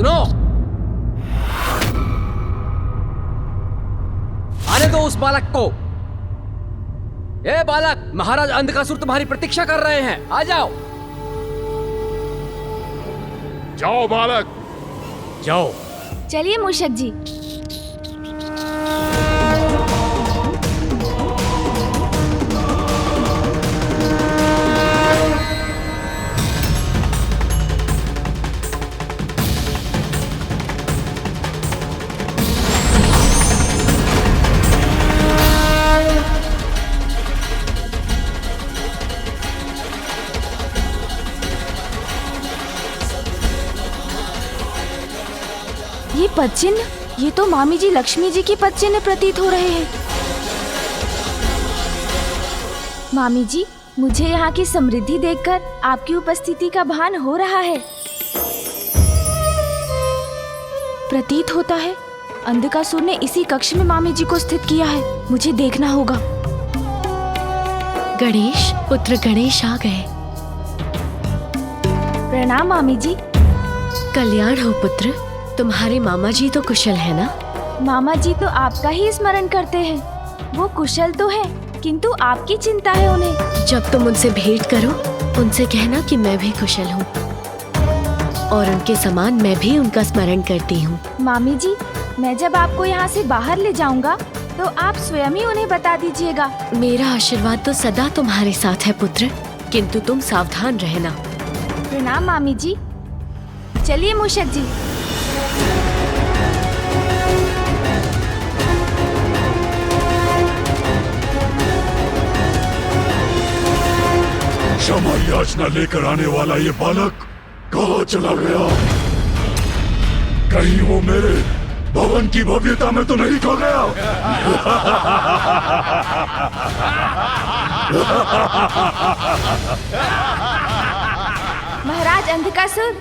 सुनो, आने दो उस बालक को। ए बालक, महाराज अंधकासुर तुम्हारी प्रतीक्षा कर रहे हैं, आ जाओ। जाओ बालक, जाओ। चलिए मूषक जी। ये पदचिन्ह, ये तो मामी जी लक्ष्मी जी की पदचिन्ह प्रतीत हो रहे हैं। मामी जी, मुझे यहाँ की समृद्धि देखकर आपकी उपस्थिति का भान हो रहा है। प्रतीत होता है अंधकासुर ने इसी कक्ष में मामी जी को स्थित किया है। मुझे देखना होगा। गणेश पुत्र गणेश आ गए। प्रणाम मामी जी। कल्याण हो पुत्र, तुम्हारे मामा जी तो कुशल है ना? मामा जी तो आपका ही स्मरण करते हैं। वो कुशल तो है, किंतु आपकी चिंता है उन्हें। जब तुम उनसे भेंट करो, उनसे कहना कि मैं भी कुशल हूँ और उनके समान मैं भी उनका स्मरण करती हूँ। मामी जी, मैं जब आपको यहाँ से बाहर ले जाऊंगा तो आप स्वयं ही उन्हें बता दीजिएगा। मेरा आशीर्वाद तो सदा तुम्हारे साथ है पुत्र, किंतु तुम सावधान रहना। प्रणाम मामी जी। चलिए मूषक जी। क्षमा याचना लेकर आने वाला ये बालक कहाँ चला गया? कहीं वो मेरे भवन की भव्यता में तो नहीं खो गया? महाराज अंधकासुर,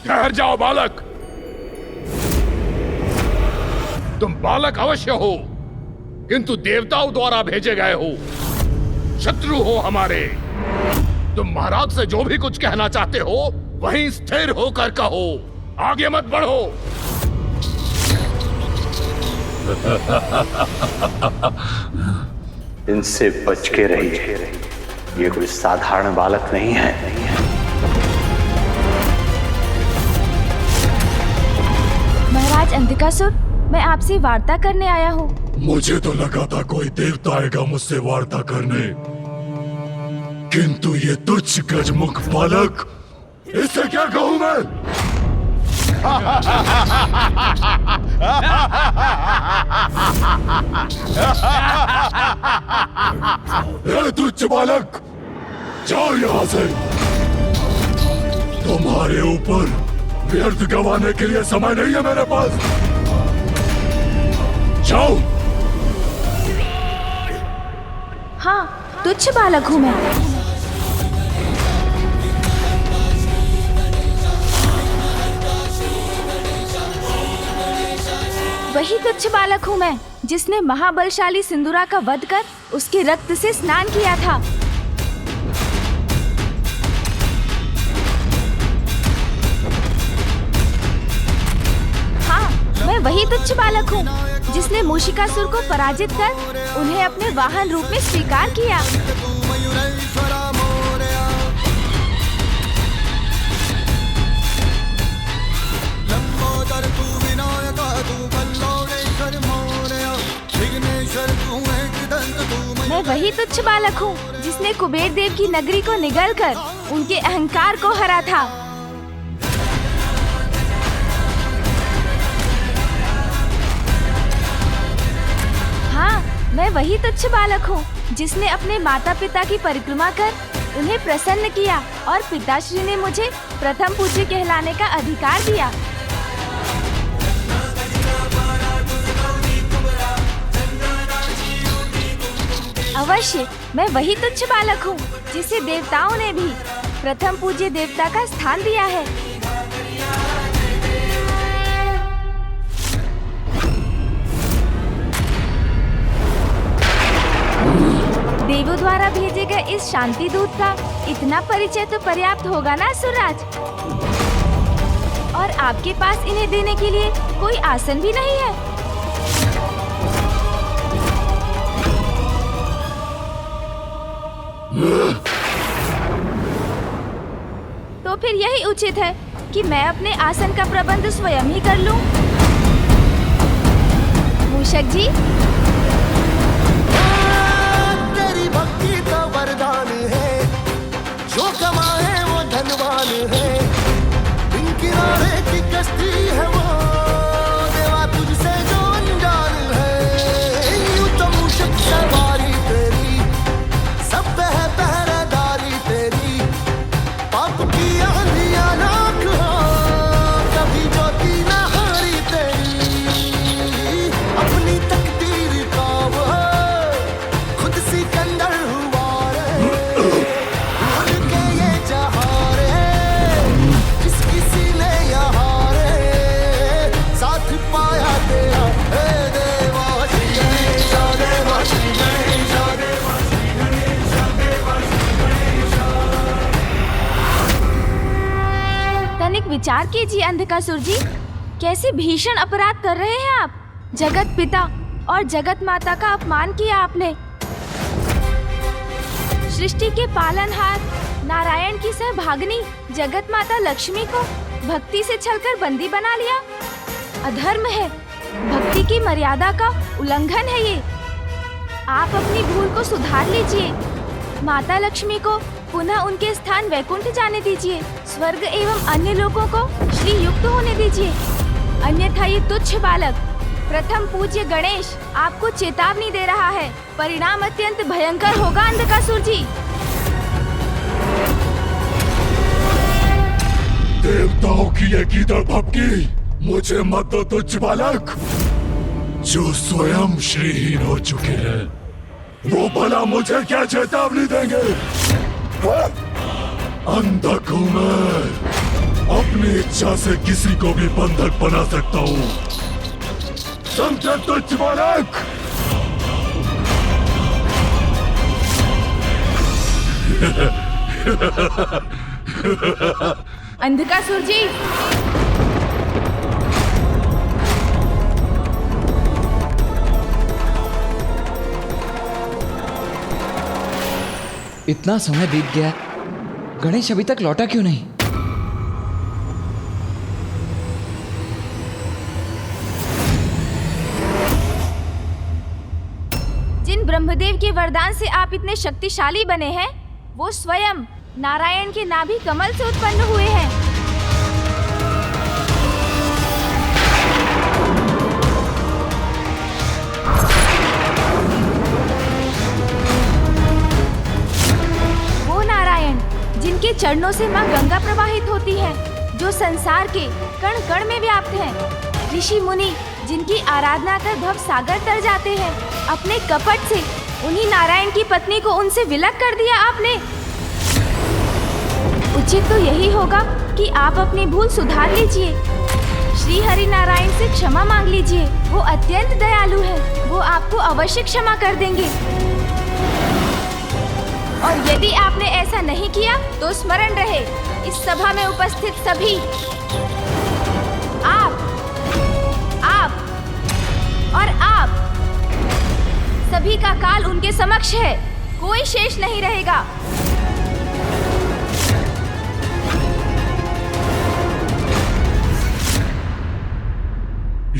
ठहर जाओ बालक। तुम बालक अवश्य हो, किंतु देवताओं द्वारा भेजे गए हो, शत्रु हो हमारे। तुम महाराज से जो भी कुछ कहना चाहते हो वहीं स्थिर होकर कहो, आगे मत बढ़ो। इनसे बच के रहिए, ये कोई साधारण बालक नहीं है। महाराज अंधकासुर, मैं आपसे वार्ता करने आया हूँ। मुझे तो लगा था कोई देवता आएगा मुझसे वार्ता करने, किंतु ये तुच्छ गजमुख बालक, इसे क्या कहूँ मैं? ए तुच्छ बालक, जाओ यहाँ से। तुम्हारे ऊपर व्यर्थ गंवाने के लिए समय नहीं है मेरे पास। जाओ। हाँ, तुच्छ बालक हूँ मैं। वही तुच्छ बालक हूँ मैं जिसने महाबलशाली सिंदूरा का वध कर उसके रक्त से स्नान किया था। मैं वही तुच्छ बालक हूँ जिसने मूषिकासुर को पराजित कर उन्हें अपने वाहन रूप में स्वीकार किया। मैं वही तुच्छ बालक हूँ जिसने कुबेर देव की नगरी को निगल कर उनके अहंकार को हरा था। मैं वही तुच्छ बालक हूँ जिसने अपने माता पिता की परिक्रमा कर उन्हें प्रसन्न किया और पिताश्री ने मुझे प्रथम पूज्य कहलाने का अधिकार दिया। अवश्य मैं वही तुच्छ बालक हूँ जिसे देवताओं ने भी प्रथम पूज्य देवता का स्थान दिया है। देवों द्वारा भेजे गए इस शांति दूत का इतना परिचय तो पर्याप्त होगा ना असुरराज? और आपके पास इन्हें देने के लिए कोई आसन भी नहीं है। तो फिर यही उचित है कि मैं अपने आसन का प्रबंध स्वयं ही कर लूं। मूषक जी, तेरी भक्ति तो वरदान है, जो कमाए वो धनवान है। बिन किनारे की कश्ती है वो, देवा तुझसे जो अनजान है। यूं तो मूषक सवारी तेरी, सब पे है पहरेदारी तेरी। पाप की आंधियां लाख हो, कभी ज्योति न हारी तेरी। अपनी तकदीर का वो खुद सिकंदर हुआ रे, भूल के ये जहां रे, जिस किसी ने यहाँ रे साथ पाया तेरा। हे देवा श्री गणेश, देवा श्री गणेश, देवा श्री गणेश, देवा श्री गणेश। तनिक विचार कीजिए अंधकासुर जी, कैसे भीषण अपराध कर रहे हैं आप। जगत पिता और जगत माता का अपमान किया आपने। सृष्टि के पालनहार नारायण की सहभागिनी जगत माता लक्ष्मी को भक्ति से छलकर बंदी बना लिया। अधर्म है, भक्ति की मर्यादा का उल्लंघन है ये। आप अपनी भूल को सुधार लीजिए। माता लक्ष्मी को पुनः उनके स्थान वैकुंठ जाने दीजिए। स्वर्ग एवं अन्य लोगों को श्री युक्त होने दीजिए, अन्यथा ये तुच्छ बालक प्रथम पूज्य गणेश आपको चेतावनी दे रहा है। परिणाम अत्यंत भयंकर होगा अंधकासुर जी। देवताओं की ये कीदड़ भपकी मुझे मत दो तुच्छ बालक। जो स्वयं श्रीहीन हो चुके हैं वो भला मुझे क्या चेतावनी देंगे? अंधक हूं मैं, अपनी इच्छा से किसी को भी बंधक बना सकता हूँ। समझे तुच्छ बालक? अंधकासुर जी, इतना समय बीत गया, गणेश अभी तक लौटा क्यों नहीं? जिन ब्रह्मदेव के वरदान से आप इतने शक्तिशाली बने हैं, वो स्वयं नारायण के नाभि कमल से उत्पन्न हुए हैं। वो नारायण जिनके चरणों से मां गंगा प्रवाहित होती है, जो संसार के कण कण में व्याप्त हैं। ऋषि मुनि जिनकी आराधना कर भव सागर तर जाते हैं। अपने कपट से उन्हीं नारायण की पत्नी को उनसे विलग कर दिया आपने। उचित तो यही होगा कि आप अपनी भूल सुधार लीजिए। श्री हरि नारायण से क्षमा मांग लीजिए, वो अत्यंत दयालु है, वो आपको अवश्य क्षमा कर देंगे। और यदि आपने ऐसा नहीं किया तो स्मरण रहे, इस सभा में उपस्थित सभी, आप और आप सभी का काल उनके समक्ष है, कोई शेष नहीं रहेगा।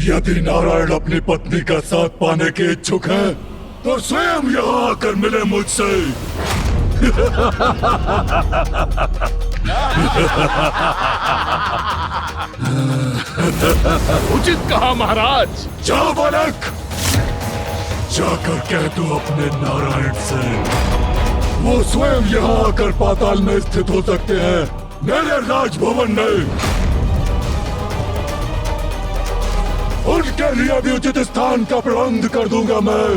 यदि नारायण अपनी पत्नी का साथ पाने के इच्छुक है तो स्वयं यहाँ आकर मिले मुझसे। उचित कहा महाराज। जाओ बालक, जाकर कह दो अपने नारायण से वो स्वयं यहाँ आकर पाताल में स्थित हो सकते हैं, मेरे राजभवन में। उनके लिए भी उचित स्थान का प्रबंध कर दूंगा मैं।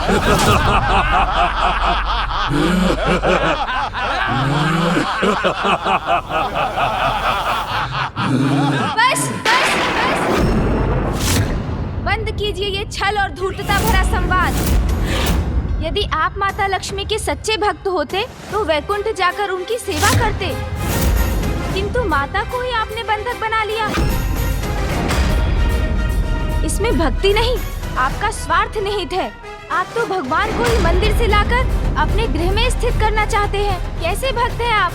बस बस बस, बंद कीजिए ये छल और धूर्तता भरा संवाद। यदि आप माता लक्ष्मी के सच्चे भक्त होते तो वैकुंठ जाकर उनकी सेवा करते, किंतु माता को ही आपने बंधक बना लिया। इसमें भक्ति नहीं, आपका स्वार्थ निहित है। आप तो भगवान को ही मंदिर से लाकर अपने गृह में स्थित करना चाहते हैं। कैसे भक्त हैं आप?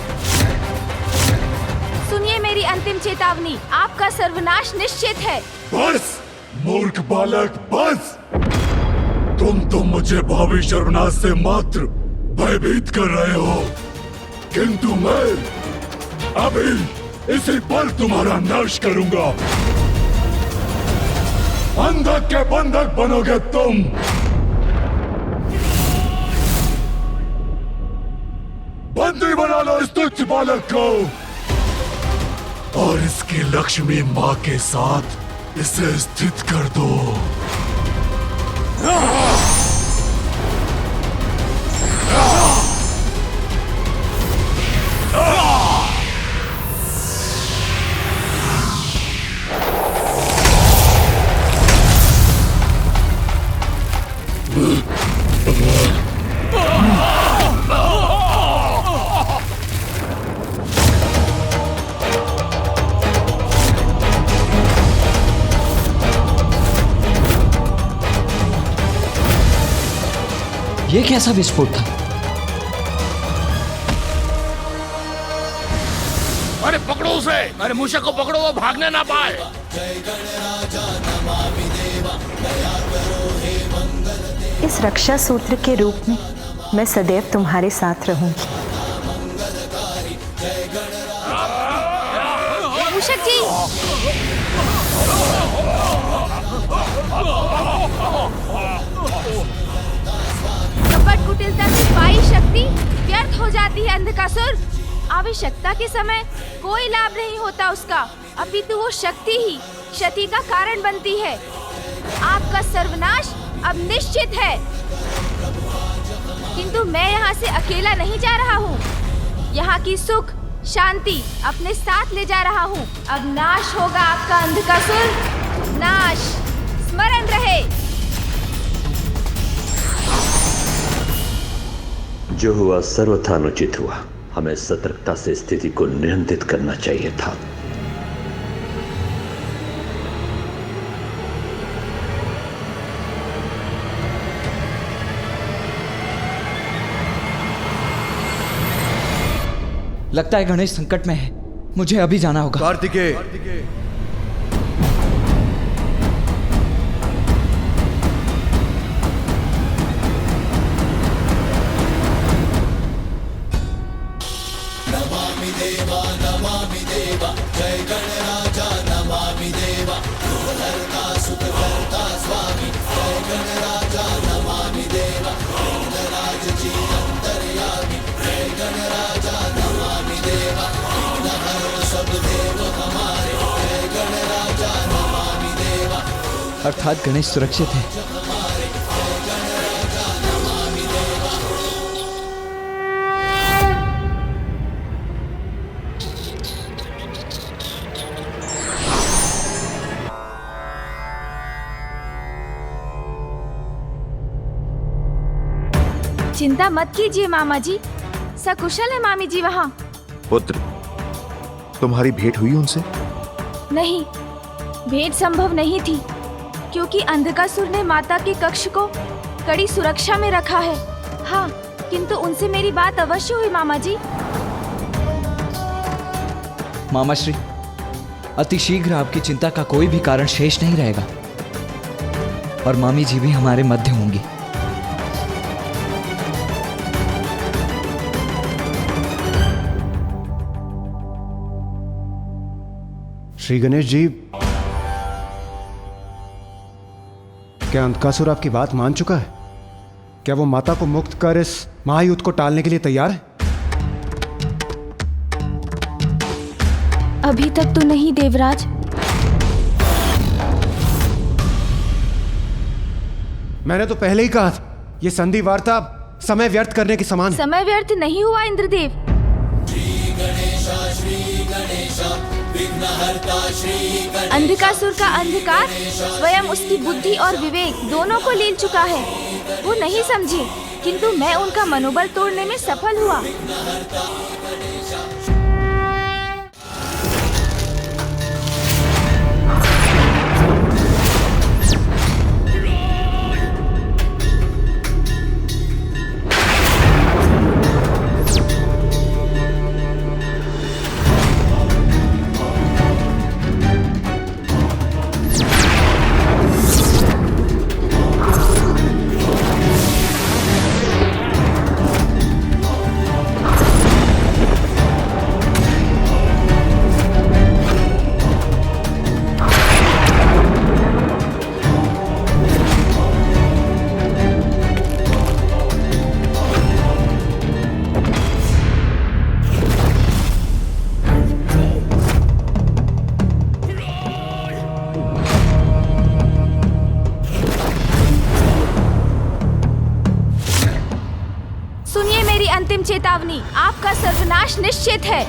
सुनिए मेरी अंतिम चेतावनी, आपका सर्वनाश निश्चित है। बस मूर्ख बालक, बस। तुम तो मुझे भावी सर्वनाश से मात्र भयभीत कर रहे हो, किंतु मैं अभी इसी पर तुम्हारा नाश करूंगा। अंधक के बंधक बनोगे तुम। बंदी बना लो इस तुच्छ बालक को और इसकी लक्ष्मी माँ के साथ इसे स्थित कर दो। ये कैसा विस्फोट था? अरे पकड़ो उसे, अरे मूषक को पकड़ो, वो भागने ना पाए। इस रक्षा सूत्र के रूप में मैं सदैव तुम्हारे साथ रहूंगी। मूषक जी, कपट कुटिलता से पाई शक्ति व्यर्थ हो जाती है अंधकासुर। आवश्यकता के समय कोई लाभ नहीं होता उसका, अपितु वो शक्ति ही क्षति का कारण बनती है। आपका सर्वनाश अब निश्चित है, किंतु मैं यहाँ से अकेला नहीं जा रहा हूँ। यहाँ की सुख शांति अपने साथ ले जा रहा हूँ। अब नाश होगा आपका अंधकासुर, नाश। स्मरण रहे। जो हुआ सर्वथा अनुचित हुआ। हमें सतर्कता से स्थिति को नियंत्रित करना चाहिए था। लगता है गणेश संकट में है, मुझे अभी जाना होगा। कार्तिकेय, अर्थात गणेश सुरक्षित है। चिंता मत कीजिए मामा जी, सकुशल है मामी जी वहाँ। पुत्र, तुम्हारी भेंट हुई उनसे? नहीं, भेंट संभव नहीं थी, क्योंकि अंधकासुर ने माता के कक्ष को कड़ी सुरक्षा में रखा है। हाँ, किंतु उनसे मेरी बात अवश्य हुई मामा जी। मामा श्री, अति शीघ्र आपकी चिंता का कोई भी कारण शेष नहीं रहेगा और मामी जी भी हमारे मध्य होंगी। श्री गणेश जी, क्या अंधकासुर आपकी बात मान चुका है? क्या वो माता को मुक्त कर इस महायुद्ध को टालने के लिए तैयार है? अभी तक तो नहीं देवराज। मैंने तो पहले ही कहा था ये संधि वार्ता समय व्यर्थ करने के समान है। समय व्यर्थ नहीं हुआ इंद्रदेव। अंधकासुर का अंधकार स्वयं उसकी बुद्धि और विवेक दोनों को लील चुका है। वो नहीं समझे, किंतु मैं उनका मनोबल तोड़ने में सफल हुआ। अंतिम चेतावनी, आपका सर्वनाश निश्चित है।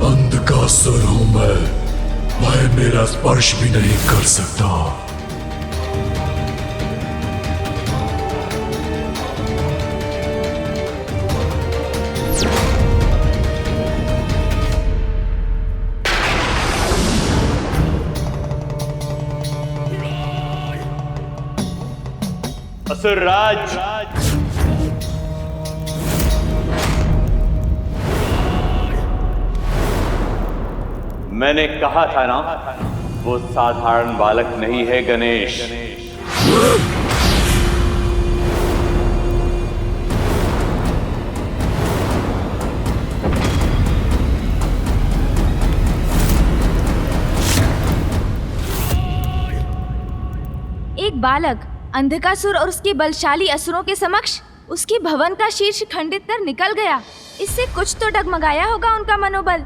अंधकासुर हूं मैं मेरा स्पर्श भी नहीं कर सकता। असुरराज, मैंने कहा था ना, वो साधारण बालक नहीं है गणेश। एक बालक अंधकासुर और उसके बलशाली असुरों के समक्ष उसके भवन का शीर्ष खंडित कर निकल गया। इससे कुछ तो डगमगाया होगा उनका मनोबल।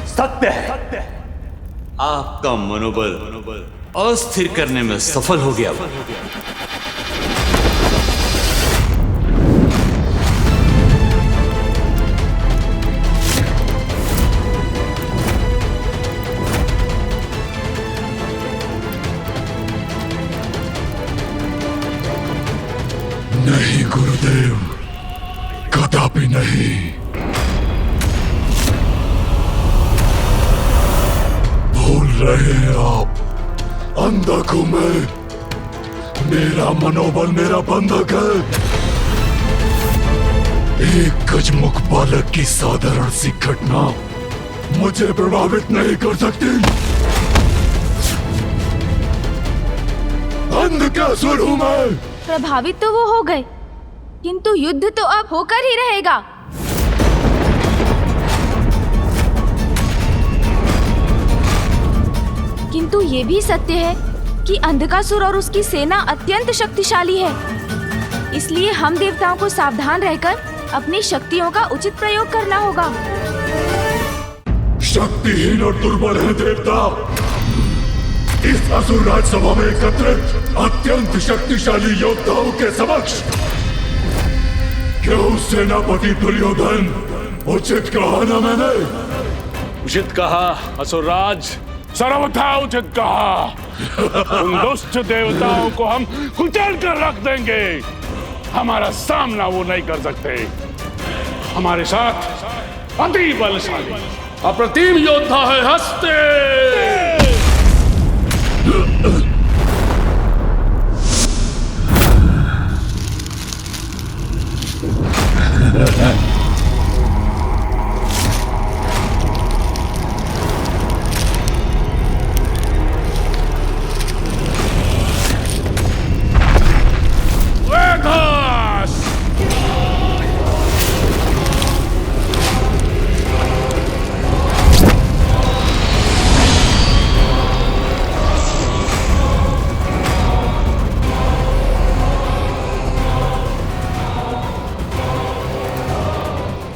सत्य है, आपका मनोबल अस्थिर करने में सफल हो गया। नहीं गुरुदेव, कदापि नहीं। भूल रहे हैं आप, अंधक हूं मैं। मेरा मनोबल मेरा बंधक है। एक गजमुख बालक की साधारण सी घटना मुझे प्रभावित नहीं कर सकती। अंधकासुर हूं मैं। प्रभावित तो वो हो गए, किंतु युद्ध तो अब होकर ही रहेगा। किंतु ये भी सत्य है कि अंधकासुर और उसकी सेना अत्यंत शक्तिशाली है। इसलिए हम देवताओं को सावधान रहकर अपनी शक्तियों का उचित प्रयोग करना होगा। शक्तिहीन और दुर्बल है देवता। इस असुर राजसभा में एकत्रित अत्यंत शक्तिशाली योद्धाओं के समक्ष क्यों सेनापति दुर्योधन, उचित कहा ना मैंने? उचित कहा असुरराज, सर्वथा उचित कहा। उन दुष्ट देवताओं को हम कुचल कर रख देंगे। हमारा सामना वो नहीं कर सकते। हमारे साथ अति बलशाली अप्रतिम योद्धा है हस्ते।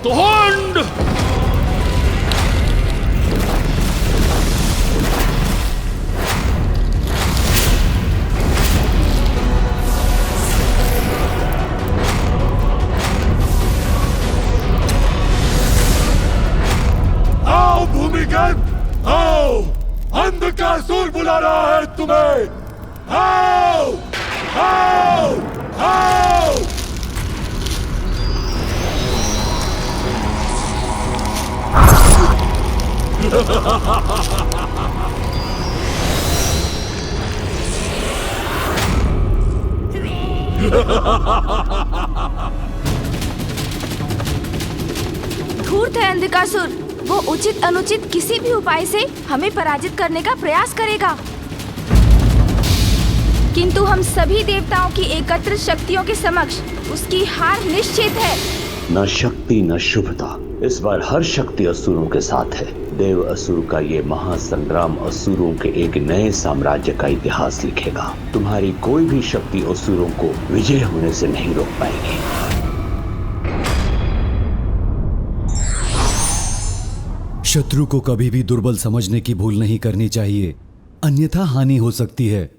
तुहुंड! आओ भूमिगत, आओ! अंधकासुर बुला रहा है तुम्हें! आओ! आओ! आओ! धूर्त है अंधकासुर। वो उचित अनुचित किसी भी उपाय से हमें पराजित करने का प्रयास करेगा, किंतु हम सभी देवताओं की एकत्र शक्तियों के समक्ष उसकी हार निश्चित है। न शक्ति न शुभता, इस बार हर शक्ति असुरों के साथ है। देव असुर का ये महासंग्राम असुरों के एक नए साम्राज्य का इतिहास लिखेगा। तुम्हारी कोई भी शक्ति असुरों को विजय होने से नहीं रोक पाएगी। शत्रु को कभी भी दुर्बल समझने की भूल नहीं करनी चाहिए, अन्यथा हानि हो सकती है।